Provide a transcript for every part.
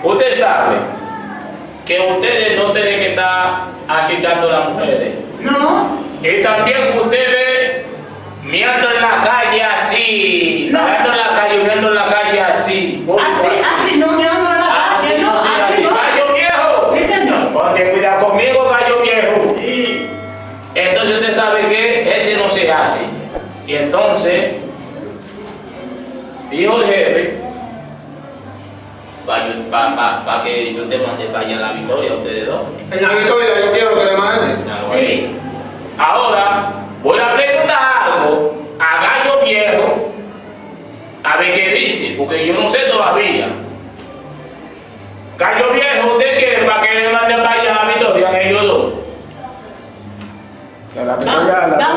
Usted sabe que ustedes no tienen que estar acechando a las mujeres. No. Y también ustedes mirando en la calle así, No. mirando en la calle, mirando en la calle así. Así no me ando en la calle, no, así no. Gallo viejo. Sí, señor. Ponte cuidado conmigo, gallo viejo. Sí. Entonces usted sabe que ese no se hace. Y entonces, dijo el jefe, para que yo te mande para allá la victoria, ustedes dos. En la victoria yo quiero que le mande. Sí. Ahora, voy a preguntar algo a gallo viejo, a ver qué dice, porque yo no sé todavía. Gallo viejo, ¿usted quiere para que le mande para allá la victoria a ellos dos?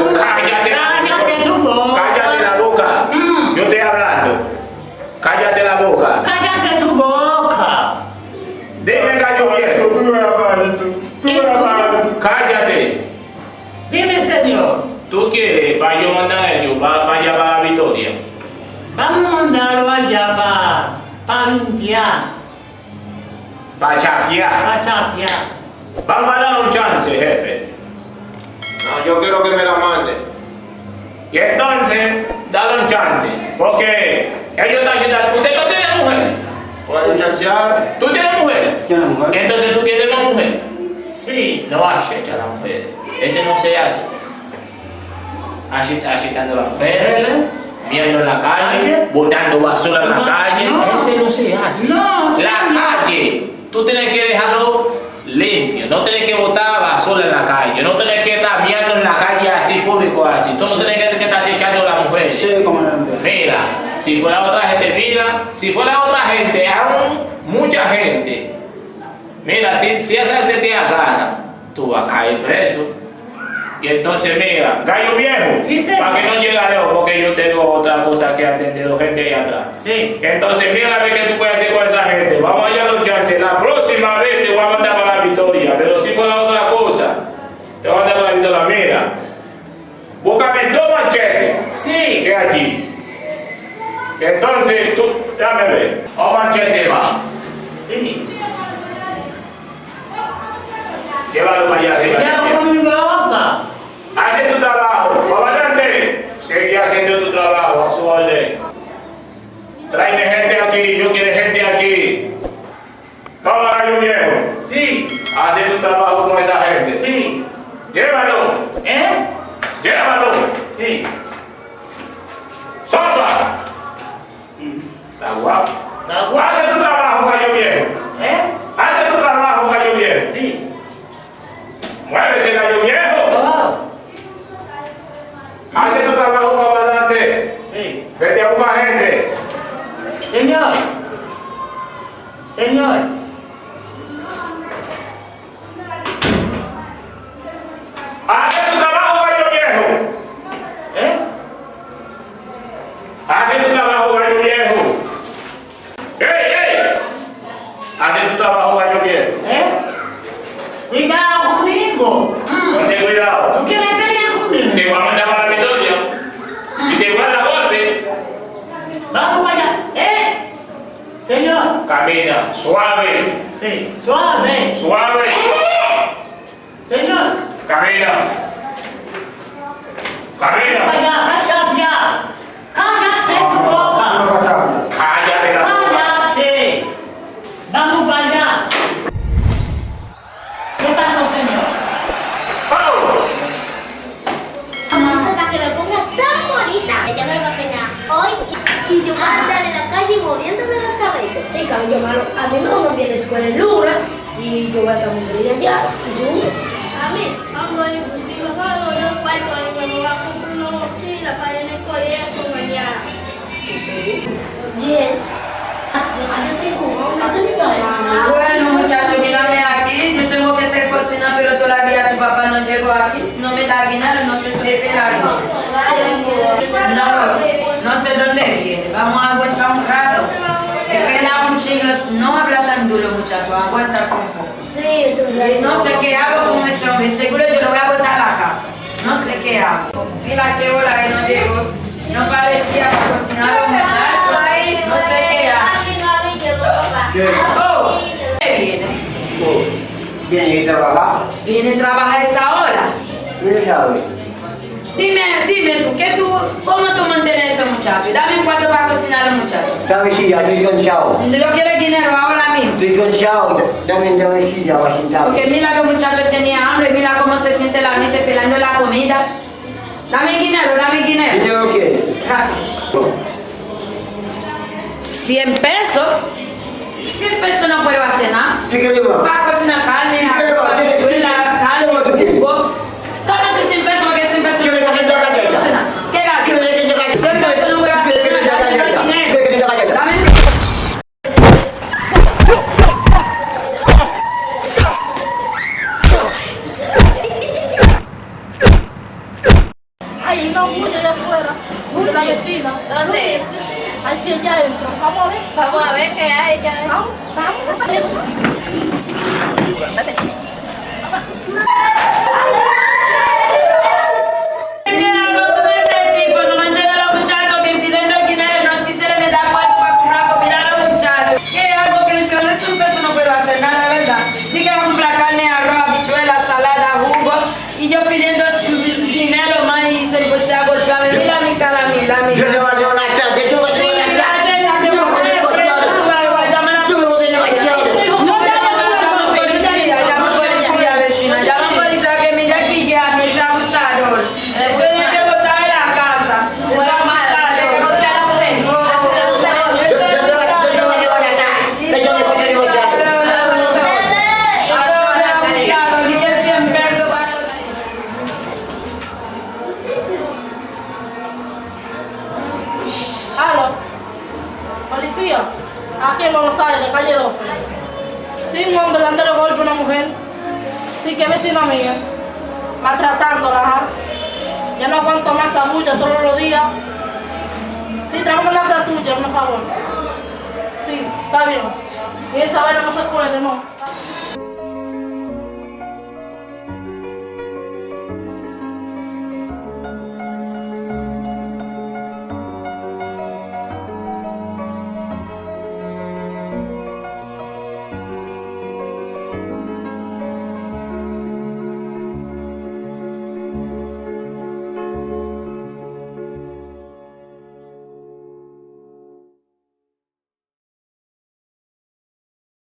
Cállate tu boca. Cállate la boca. Yo estoy hablando. Cállate la boca. Cállate tu boca. Dime, gallo viejo. Cállate. Dime, señor. ¿Tú quieres para yo mandar a ellos para allá para la victoria? Vamos a mandarlo allá para limpiar, Para chapear. para chapear. Vamos a dar un chance, jefe. No, yo quiero que me la mande. Y entonces, dale un chance. Porque ellos están diciendo, ¿usted no tiene mujer? ¿Puedo chancear? ¿Tú tienes mujer? ¿Quién es la mujer? Entonces tú quieres una mujer. Sí. No acepta a la mujer. Ese no se hace. Agitando a la mujer, mirando en la calle, botando basura en la calle. No. Ese no se hace. No, señor. La calle, tú tienes que dejarlo limpio. No tienes que botar basura en la calle. No tienes que estar mirando en la calle así, público así. Tú no tienes que estar acechando a la mujer. Sí, comandante. Mira, si fuera otra gente, mira, si fuera otra gente, aún mucha gente. Mira, si esa gente te agarra, tú vas a caer preso. Y entonces, mira, gallo viejo, Sí, señor. para que no llegue lejos, porque yo tengo otra cosa que atender, gente ahí atrás. Sí. Entonces, mira a ver qué tú puedes hacer con esa gente. Vamos allá a los chances. La próxima vez te voy a mandar para la victoria. Pero si fuera otra cosa, te voy a mandar para la victoria. Mira, búscame dos manchetes. Sí. Que allí. Entonces, tú, déjame ver. O manchete más. Sí. Llévalo para allá. Cuidado con mi boca. Hace tu trabajo. Comandante, sigue haciendo tu trabajo a su orden. Tráeme gente aquí. Yo quiero gente aquí. Vamos, gallo viejo. Sí. Hace tu trabajo con esa gente. Sí. Llévalo. Llévalo. Sí. Sopa. Está guapo. ¿Está guapo? Hace tu trabajo, gallo viejo. Hace tu trabajo, gallo viejo. Sí. Muévete, gallo viejo. Oh. Hace tu trabajo, comandante. Sí. Vete a buscar gente. Señor. Señor. Hace tu trabajo, gallo viejo. Hace tu trabajo, gallo viejo. ¡Ey! Hace tu trabajo, gallo viejo. Cuidado conmigo. Ponte cuidado. ¿Tú quieres pelear conmigo? Te voy a mandar para la victoria. Y te voy a dar golpe. Vamos para allá. Señor. Camina, suave, Sí. Suave. suave. Señor. Camina. Para Camina. allá, a chapear. Cállate tu boca. Cállate la boca. Cállate. Vamos para allá. ¿Qué pasó, señor? ¡Oh! Vamos para que me ponga tan bonita. Ella me lo va a enseñar hoy y yo voy a andar en la calle moviéndome el cabello. Sí, cabello malo. A mí me van a enviar a la escuela en Lura y yo voy a estar muy feliz allá. ¿Y tú? A mí, vamos a ir contigo solo, yo cuarto y cuando va a comprar una mochila para ir al colegio mañana. Bien. Yo tengo una bonita. Bueno, muchachos, mírame aquí. Yo tengo que estar cocinando, pero todavía tu papá no llegó aquí. No me da dinero, no se puede pelar. No sé dónde viene. Vamos a aguantar un rato. Espera un chingo. No habla tan duro, muchacho. Aguanta un poco. Sí, No sé qué hago con ese hombre. Seguro yo lo voy a botar a la casa. No sé qué hago. Mira qué hora que no llegó. No parecía cocinar a los muchachos. No sé qué hago. ¿Qué? Oh, tiene que trabajar. Viene a trabajar a esa hora. Tú no sabes. Dime tú, ¿cómo tú mantienes a ese muchacho? Dame un cuarto para cocinar al muchacho. Dame silla, estoy cansado. Yo quiero el dinero ahora mismo. Estoy cansado. Dame silla, va sentado. Porque mira que el muchacho tenía hambre, mira cómo se siente la mesa pelando la comida. Dame el dinero. ¿Y yo no quiero? Rápido. 100 pesos. 100 pesos no puedo hacer nada. ¿Qué quieres más? Para cocinar carne, ¿Qué quieres más? carne, jugo. Tómate 100 pesos porque 100 pesos ¿Qué no quieres que te haga galleta? ¿Qué galleta? ¿Qué quieres que te haga galleta? 100 pesos no voy a hacer ¿Qué quieres que te haga nada. galleta? Dame ¿Qué quieres que te haga galleta? Dame. Hay una bulla allá afuera, de la vecina. ¿Dónde es? Ahí sí, allá adentro. Vamos a ver. Vamos a ver qué hay ya. Vamos. ¿Qué hago con ese tipo? No mantiene a los muchachos que pidiendo el dinero, no quisiera me dar cuarto para comprar comida a los muchachos. ¿Qué hago que si con ese peso no puedo hacer nada, verdad? Dije a comprar carne, arroz, habichuelas, salada, jugo, y yo pidiendo dinero más y se empecé a golpearme. Mira mi cara, mira. Yo te voy a dar una tarde, tú vas a dar una tarde. Yo me voy a dar una tarde. Yo me voy a dar una tarde. Llama policía, vecina. Llama policía que mira aquí ya, me es abusador. Eso hay que botar en la casa. Es abusador. Hay que botar a la mujer. Yo te voy a llevar a tarde. Yo me voy a llevar a tarde. Abusado, dije 100 pesos para... Aló. Policía. Aquí en Buenos Aires, calle 12. Sí, un hombre dándole golpe a una mujer. Sí, que es vecina mía. Maltratándola, ajá. Ya no aguanto más esa bulla todos los días. Sí, tráeme la patrulla, por favor. Sí, está bien. Y esa vaina no se puede, no.